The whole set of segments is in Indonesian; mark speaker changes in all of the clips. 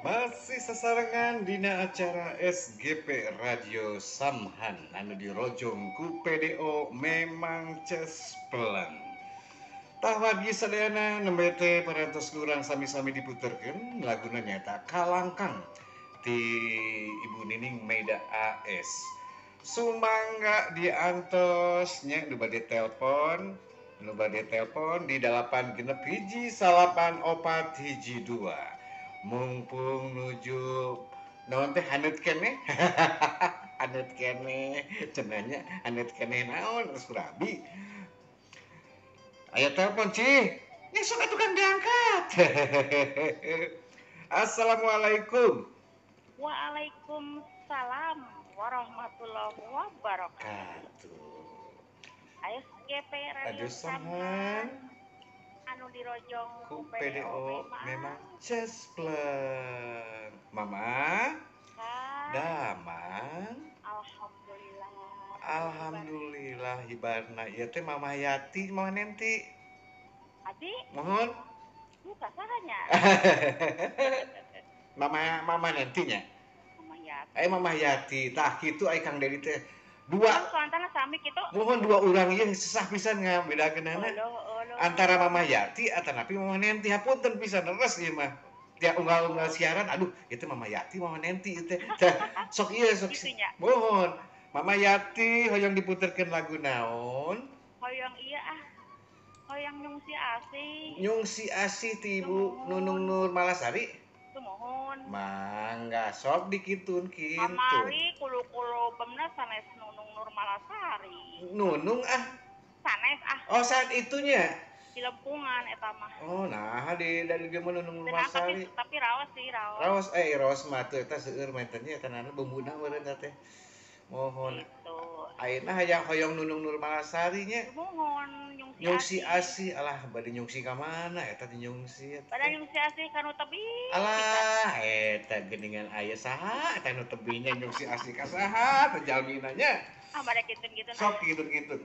Speaker 1: Masih sesarengan dina acara SGP Radio Samhan anu dirojong ku PDO memang cesplan. Tah wagi sadayana nembe teh parantos kurang sami-sami diputerkeun laguna nyata Kalangkang ti Ibu Nining Maida AS. Sumangga diantos nya nu bade telepon di 8 genep hiji salapan opat hiji 2. Mumpung nuju naon teh haneut keneh haneut keneh cenanya haneut keneh naon geus kurabi aya telepon cih nya sok atuh kan diangkat. Assalamualaikum.
Speaker 2: Waalaikumsalam warahmatullahi wabarakatuh. SGP Radio
Speaker 1: Radio Samhan
Speaker 2: Samhan anu dirojong
Speaker 1: ku
Speaker 2: ku
Speaker 1: PDO memang cesplan. Mama Daman.
Speaker 2: Alhamdulillah.
Speaker 1: Alhamdulillah hibarna ieu teh Mama Yati Mama Nenti.
Speaker 2: Adi,
Speaker 1: Mohon.
Speaker 2: buka sahanya.
Speaker 1: Mama Nenti nya.
Speaker 2: Mama Yati.
Speaker 1: Mama Yati tah kitu ai Kang Dedi teh.
Speaker 2: Kan
Speaker 1: Dua
Speaker 2: soantana sami kitu.
Speaker 1: mohon dua urang ieu susah pisan ngabedakeunana. Antara Mama Yati atanapi Mama Nenti hapunten pisan leres ieu mah. Tiap unggal-unggal siaran aduh ieu teh Mama Yati Mama Nenti ieu teh. Sok ieu sok.
Speaker 2: Itunya.
Speaker 1: Mohon. Mama Yati hoyong diputerkeun lagu naon?
Speaker 2: Hoyong iya hoyong nyungsi asih.
Speaker 1: Nyungsi Asih ti Ibu Nunung Nur Malasari.
Speaker 2: Tumohon.
Speaker 1: Mangga sok dikitun kitu.
Speaker 2: Kamari kulu-kulu bener sanes Nunung Nur Malasari.
Speaker 1: Nunung
Speaker 2: Sanes
Speaker 1: Oh saat itunya.
Speaker 2: di Lempungan eta mah.
Speaker 1: Oh nah dari dia Nunung Nur
Speaker 2: Tenang,
Speaker 1: Malasari.
Speaker 2: tapi raos sih raos.
Speaker 1: Raos mah teu eta seueur maintennya eta nana beumuna meureun teh. Mohon.
Speaker 2: Gitu.
Speaker 1: Ayeuna hayang hoyong Nunung Nur Malasari nya.
Speaker 2: Mohon
Speaker 1: Nyungsi Asih alah bade nyungsi ka mana eta di nyungsi eta.
Speaker 2: Pada nyungsi asih kanu tebing.
Speaker 1: Alah eta geuningan aya saha eta nu tebihnya nyungsi Asih ka saha teh jalmina nya.
Speaker 2: Bada kitun-kitun.
Speaker 1: Sok kitun-kitun.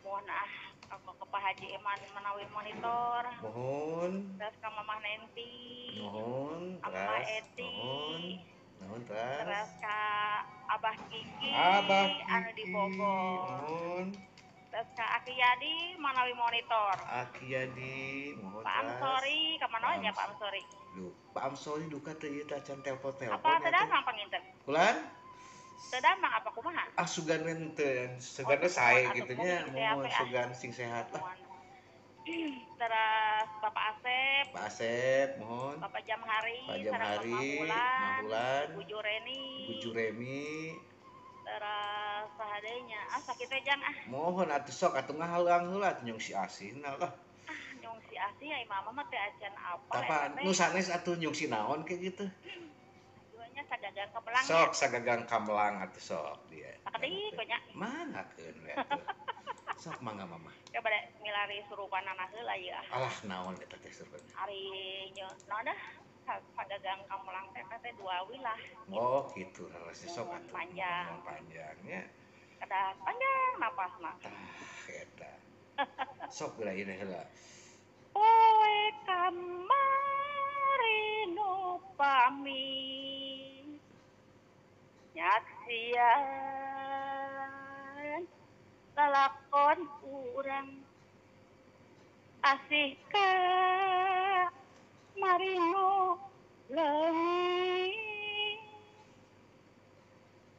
Speaker 2: Mohon aku ke Pak Haji Iman menawi monitor.
Speaker 1: Mohon.
Speaker 2: Terus ke Mamah Nenti.
Speaker 1: Mohon.
Speaker 2: Amma Eti.
Speaker 1: Mohon
Speaker 2: Terus ke Abah Kiki.
Speaker 1: Abah
Speaker 2: anu di Bogor.
Speaker 1: Mohon.
Speaker 2: Terus ke Aki Yadi menawi monitor.
Speaker 1: Aki Yadi, mohon.
Speaker 2: Pak Amsori, kemana nya Pak Amsori?
Speaker 1: Duh, Pak Amsori duka teh ieu teh can telepon-telepon.
Speaker 2: Apa teu damang panginten?
Speaker 1: Kulan?
Speaker 2: Teu damang apa kumaha?
Speaker 1: Sugan teu, sugan sae kitu nya, mohon sugan sing sehat lah.
Speaker 2: Terus Bapak Asep.
Speaker 1: Pak Asep, mohon.
Speaker 2: Bapak Jamhari,
Speaker 1: Pak Jamhari,
Speaker 2: Mabulan, Ibu
Speaker 1: Juremi.
Speaker 2: Terus sahadenya sakit teh jang
Speaker 1: Mohon atuh sok atuh ngahalang heula atuh nyungsi Asihna lah.
Speaker 2: Nyungsi asih ya mama mah teh acan apa
Speaker 1: Tapa nu sanes atuh nyungsi naon kayak gitu.
Speaker 2: Jualnya sagagang kebelang.
Speaker 1: Sok sagagang kamelang atuh sok dia.
Speaker 2: Sakti nya.
Speaker 1: Manggakeun we atuh. Sok mangga mama.
Speaker 2: Ya bade milari surupanana heula ieu
Speaker 1: Alah naon eta teh surupan.
Speaker 2: Ari nya dah sagagang kamelang teh dua wilah.
Speaker 1: Oh gitu rarasih sok atuh.
Speaker 2: Panjangnya.
Speaker 1: Kada
Speaker 2: panjang napasna.
Speaker 1: Eta. Sok geura ieu heula.
Speaker 2: Oe kamari nu pami nyaksian lalakon urang asih ka marino leungit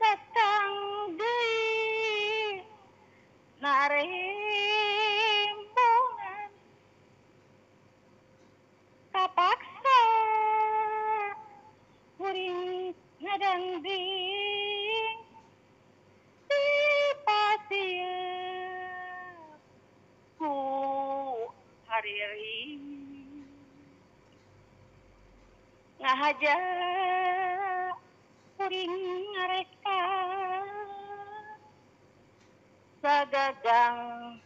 Speaker 2: datang deui narembongan kapaksa kuring ngadangding di pasieun ku hariring ngahaja kuring ngareka sagagang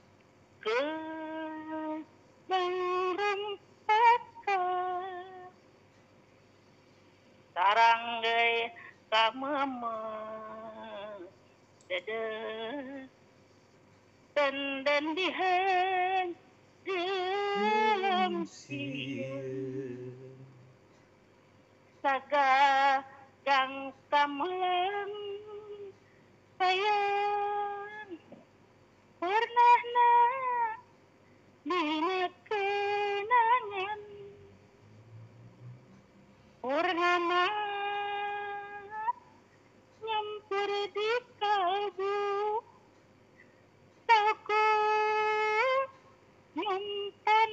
Speaker 2: ke berempatkan sarang deui kamemen dede pendendihan dalam sieu sagagang kamelang sayang pernahna dina kenangan purnama nyamper di kalbu aku nyimpen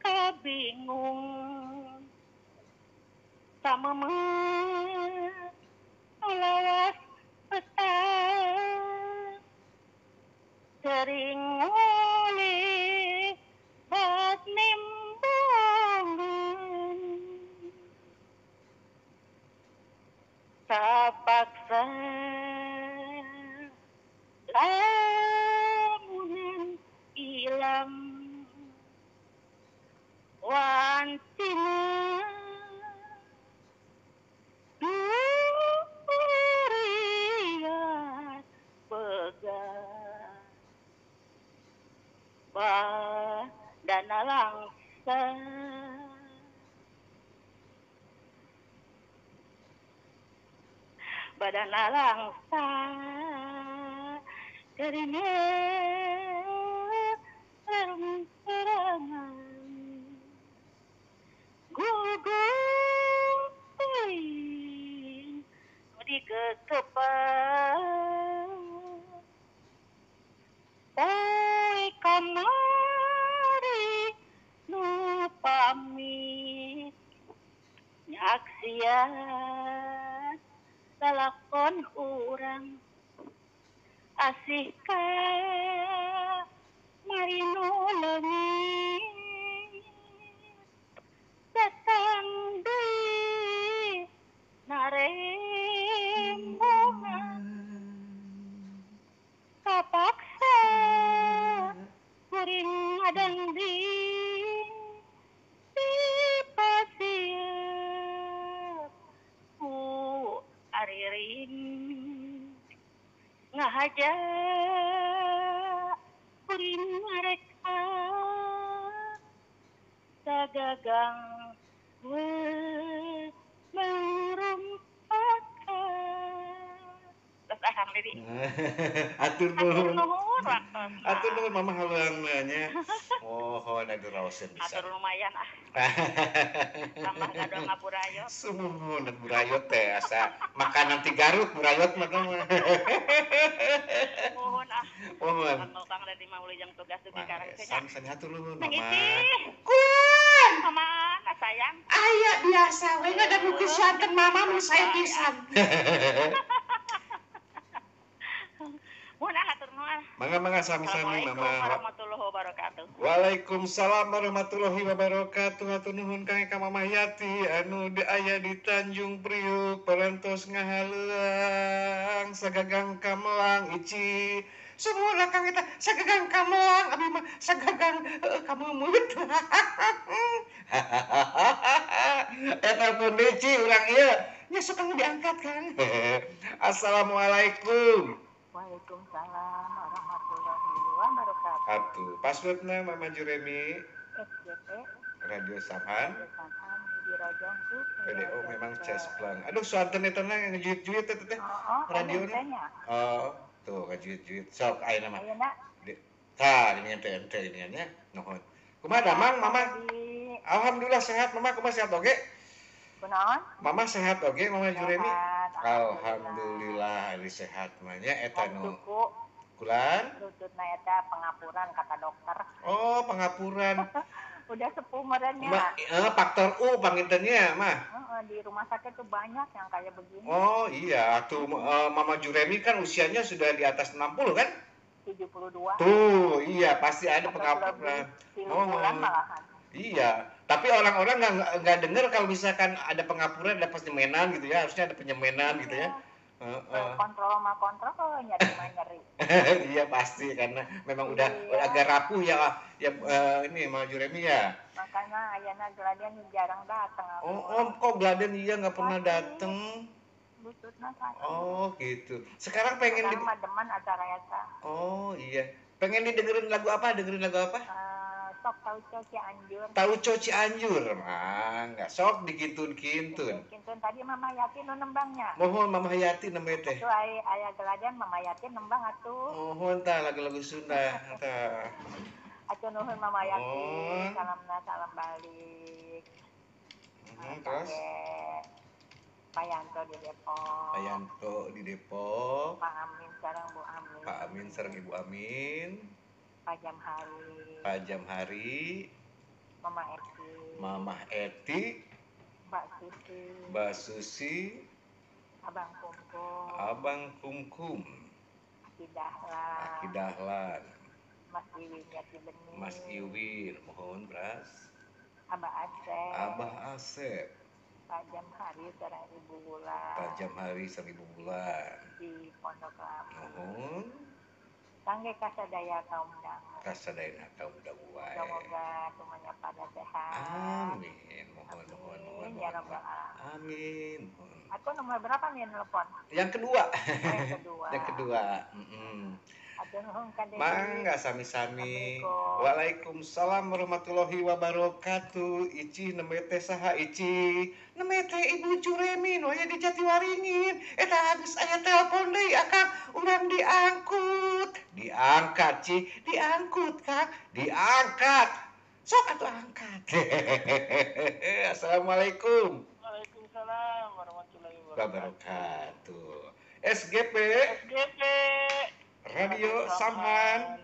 Speaker 2: kabingung sama melawas petang sering oleh bat nimbungan sapaksa lamunan ilang wantina durian pegang badana langsa badana langsa karena serangan gugurin di kekepan oi kamari nu pamit nyaksian lalakon urang asih ka marino leungit datang deui narembongan kapaksa kuring ngadangding di pasieun ku ariring ngahaja kuring ngareka sagagang merumpakan terus ahang diri
Speaker 1: Atur
Speaker 2: atur
Speaker 1: nuhun.
Speaker 2: nuhun waktos
Speaker 1: Atur nuhun mama haluang nya. Mohon adu raoseun
Speaker 2: atur
Speaker 1: pisan.
Speaker 2: lumayan tambah gadong ngapurayot
Speaker 1: Sumuhun burayot teh asa makanan ti Garut burayot mah teh.
Speaker 2: mohon
Speaker 1: Mohon.
Speaker 2: kang dari maulujang tugas dugi karang teh
Speaker 1: San hatur nuhun
Speaker 2: Nang
Speaker 1: mama.
Speaker 2: Iti
Speaker 3: Kun,
Speaker 2: mana sayang
Speaker 3: aya biasa we ngadamu kesuanten mama mun saya pisan.
Speaker 2: mohon atur nuhun
Speaker 1: Mangga sami-sami
Speaker 2: Assalamualaikum
Speaker 1: mama.
Speaker 2: warahmatullahi wabarakatuh
Speaker 1: Waalaikumsalam warahmatullahi wabarakatuh. Hatur nuhun kang ka Mama Yati anu aya di Tanjung Priuk parantos ngahaleuang sagagang kamelang ici. Semua kang eta sagagang kamelang abi mah sagagang kamumut. Eta pun ici urang ieu nya sok kang diangkat kan. Assalamualaikum.
Speaker 2: Waalaikumsalam warahmatullahi wabarakatuh
Speaker 1: Atuh, passwordna Mama Juremi
Speaker 2: SGP
Speaker 1: Radio Samhan.
Speaker 2: Saham di Rojong tuh
Speaker 1: PDO memang cesplang. Aduh, suanten eta na ngejuit-juit eta teh. Radiona. Oh, tuh ngejuit-juit. Sok ayeuna mah.
Speaker 2: Ayeuna
Speaker 1: Tah, ini ente ini nya. Nuhun. Kumaha damang Mama? Alhamdulillah sehat Mama, kumaha sehat oge?
Speaker 2: Kunaon?
Speaker 1: Mama sehat oge Mama Juremi?
Speaker 2: Sehat,
Speaker 1: Alhamdulillah ari sehat mah nya eta nu.
Speaker 2: Suku
Speaker 1: Kulan?
Speaker 2: lututna eta pengapuran kata dokter.
Speaker 1: Oh, pengapuran.
Speaker 2: Udah sepuh merennya.
Speaker 1: Faktor U pangintennya mah.
Speaker 2: Di rumah sakit tuh banyak yang kayak begini.
Speaker 1: Oh iya, tuh Mama Juremi kan usianya sudah di atas 60 kan?
Speaker 2: 72.
Speaker 1: Tuh, iya pasti ada pengapuran.
Speaker 2: Bulan malahan.
Speaker 1: Iya, tapi orang-orang nggak dengar kalau misalkan ada pengapuran, ada penyemenan gitu ya, harusnya ada penyemenan gitu ya.
Speaker 2: Kontrol sama kontrol nyeri.
Speaker 1: Iya pasti karena memang udah agak rapuh ya ini Mama Juremi ya.
Speaker 2: Makanya ayana Gladen jarang datang.
Speaker 1: Oh, kok Gladen iya nggak pernah dateng.
Speaker 2: Lututna sakit.
Speaker 1: Oh gitu. Sekarang pengen
Speaker 2: Padahal mah demen acara eta.
Speaker 1: Oh iya. Pengen didengerin lagu apa? Dengerin lagu apa?
Speaker 2: Sok tahu Cianjur.
Speaker 1: Tahu Cianjur. Ah, nggak sok dikintun-kintun.
Speaker 2: Kintun tadi Mama Yati nu nembangnya.
Speaker 1: Mohon Mama Yati namanya teh.
Speaker 2: Atuh aya geladan Mama Yati nembang atuh.
Speaker 1: Mohon tah lagu-lagu Sunda tah.
Speaker 2: Atuh nuhun Mama Yati.
Speaker 1: Oh.
Speaker 2: Salam balik.
Speaker 1: Terus
Speaker 2: Payanto di Depok.
Speaker 1: Payanto di Depok.
Speaker 2: Pak Amin sareng Bu Amin.
Speaker 1: Pak Amin sareng Ibu Amin.
Speaker 2: Pak Jamhari.
Speaker 1: Pak Jamhari.
Speaker 2: Mama Eti.
Speaker 1: Mama Eti.
Speaker 2: Mbak Susi.
Speaker 1: Mbak Susi.
Speaker 2: Abang Kumkum.
Speaker 1: Abang Kumkum.
Speaker 2: Aki Dahlan.
Speaker 1: Aki Dahlan.
Speaker 2: Mas Iwin Yati Bening.
Speaker 1: Mas Iwin, mohon beras.
Speaker 2: Abah Asep.
Speaker 1: Abah Asep.
Speaker 2: Pak Jamhari sareng Ibu Wulan.
Speaker 1: Pak Jamhari sareng Ibu Wulan.
Speaker 2: Di Pondok Labu.
Speaker 1: Mohon.
Speaker 2: Kangge kasadaya kaum dangu.
Speaker 1: Kasadayana kaum dangu wae.
Speaker 2: Semoga semuanya pada sehat.
Speaker 1: Amin. Mohon.
Speaker 2: Ya Rabbal Alamin.
Speaker 1: Amin.
Speaker 2: Aku nomor berapa nih telepon?
Speaker 1: Yang kedua.
Speaker 2: Yang kedua.
Speaker 1: Yang kedua.
Speaker 2: Aduh nuhun ka Dewi.
Speaker 1: Mangga sami-sami.
Speaker 2: Assalamualaikum.
Speaker 1: Waalaikumsalam warahmatullahi wabarakatuh. Ici nembe teh saha Ici? Nembe teh Ibu Juremi nu aya di Jatiwaringin. Eta geus aya telepon deui Akang, urang diangkut. Diangkat, Ci. Diangkut, Kang. Diangkat. Sok atuh angkat. Assalamualaikum.
Speaker 2: Waalaikumsalam warahmatullahi
Speaker 1: Wabarakatuh. SGP
Speaker 2: SGP
Speaker 1: Radio Samhan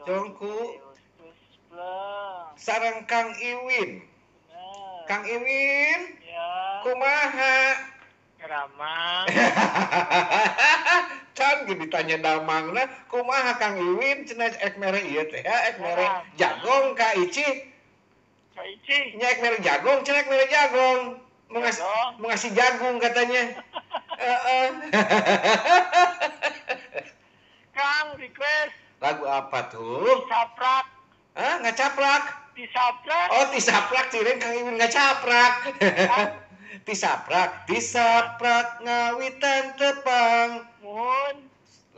Speaker 1: Jongku sareng Kang Iwin. Kang Iwin,
Speaker 2: ya
Speaker 1: kumaha?
Speaker 2: ramah.
Speaker 1: Can ditanya damangna, kumaha Kang Iwin cenah ek mere ieu teh ya, ek mere jagong ka Ici.
Speaker 2: Ka Ici.
Speaker 1: Nya ek mere jagong, cenah ek mere jagong. Mau ngasih jagung katanya. Heeh.
Speaker 2: Kang request
Speaker 1: Lagu apa tuh?
Speaker 2: saprak.
Speaker 1: Hah, ngacaprak?
Speaker 2: Disaprak.
Speaker 1: Oh, tisaprak cireng Kang Iwin ngacaprak. Tisaprak ngawitan tepang.
Speaker 2: Mohon.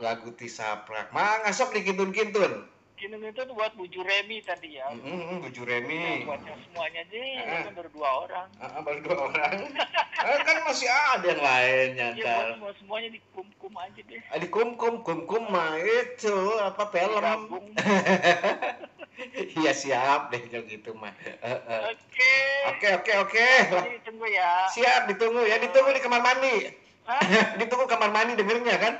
Speaker 1: Lagu tisaprak. Mangga sok dikintun-kintun.
Speaker 2: Kini itu buat Bu Juremi tadi ya.
Speaker 1: Bu Juremi.
Speaker 2: Buatnya semuanya sih, itu baru 2 orang.
Speaker 1: Baru 2 orang. Kan masih ada yang lainnya ntar.
Speaker 2: Ya, semuanya dikum-kum aja deh.
Speaker 1: Kum-kum mah itu apa film. Iya siap deh kalau gitu mah. Oke.
Speaker 2: Ditunggu ya.
Speaker 1: Siap ditunggu ya, ditunggu di kamar mandi. Ditunggu kamar mandi dengernya kan.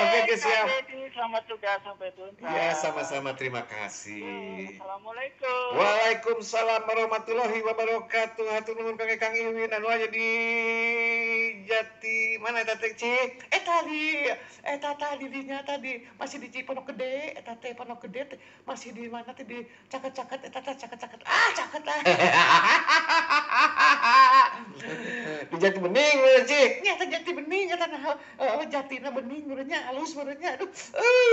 Speaker 1: Oke, siap.
Speaker 2: Selamat tugas sampai tuntas.
Speaker 1: Ya, sama-sama, terima kasih.
Speaker 2: Assalamualaikum.
Speaker 1: Waalaikumsalam warahmatullahi wabarakatuh. Hatur nuhun Kang Iwin anu aya di Jati mana eta teh Ci? Eta tadi dinya tadi masih di Pondok Gede, eta teh Pondok Gede masih di mana teh di caket-caket eta teh caket-caket. Caket lah. Di Jati Bening Ci. Nya teh Jati Bening eta nah jatina bening urangnya halus urangnya. Aduh,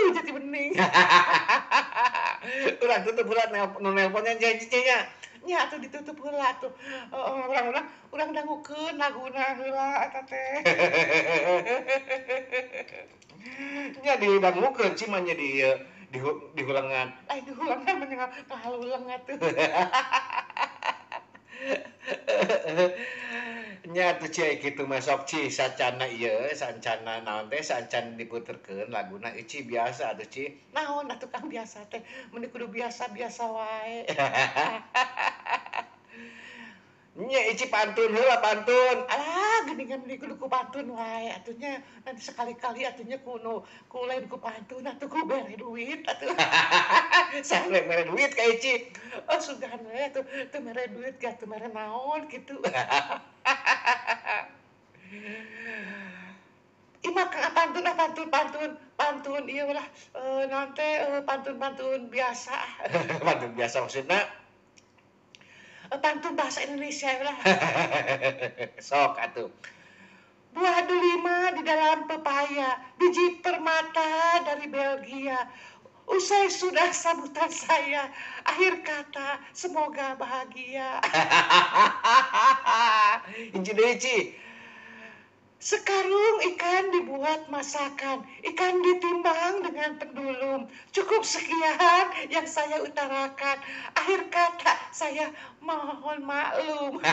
Speaker 1: Jati Bening. Urang tutup heula nelponnya janjinya. Nya atuh ditutup heula atuh. Urang dangukeun laguna heula eta teh. Nya didangukeun ci mah nya di hulangan. Di hulangan mah kahalulang atuh. Nya tuh Ci kitu mah sok Ci sancana ieu sancana naon teh sancan diputerkeun laguna Ci biasa atuh Ci. Naon atuh Kang biasa teh mun kudu biasa-biasa wae. Nya Ici pantun heula pantun. Alah geuningan deui kudu ku pantun wae atuhnya nanti sekali-kali atuhnya kuno ku lain ku pantun atuh ku bere duit atuh. Sampai mere duit ka Ici. Oh sugahan we atuh teu mere duit ga teu mere naon kitu. Imak pantun ieu ulah naon teh pantun biasa. Pantun biasa maksudna pantun bahasa Indonesia lah. Sok atuh. Buah delima di dalam pepaya, biji permata dari Belgia.
Speaker 3: Usai sudah sambutan saya, akhir kata semoga bahagia.
Speaker 1: Inci deui, Ci.
Speaker 3: Sekarung ikan dibuat masakan, ikan ditimbang dengan pendulum. Cukup sekian yang saya utarakan. Akhir kata saya mohon maklum.